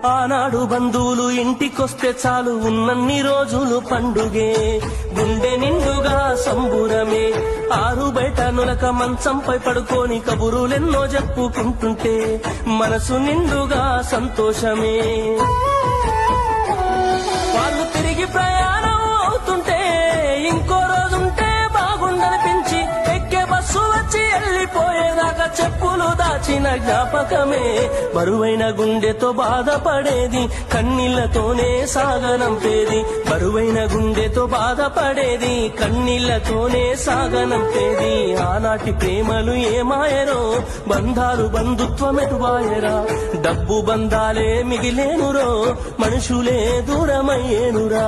ఆనాడు బంధువులు ఇంటికొస్తే చాలు ఉన్నన్ని రోజులు పండుగే, గుండె నిండుగా సంబురమే. ఆరు బయట నులక మంచంపై పడుకొని కబురులెన్నో చెప్పుకుంటుంటే మనసు నిండుగా సంతోషమే. వాళ్ళు తిరిగి ప్రయాణం అవుతుంటే ఇంకో రోజుంటే బాగుండనిపించి ఎక్కే బస్సు వచ్చి వెళ్ళిపోయేదాకా చెప్పులు దాచిన జ్ఞాపకమే. బరువైన గుండెతో బాధపడేది కన్నీళ్లతోనే సాగనంపేది, బరువైన గుండెతో బాధపడేది కన్నీళ్లతోనే సాగనంపేది. ఆనాటి ప్రేమలు ఏమాయరో, బంధాలు బంధుత్వమెటువాయరా. డబ్బు బంధాలే మిగిలేనురో, మనుషులే దూరమయ్యేనురా.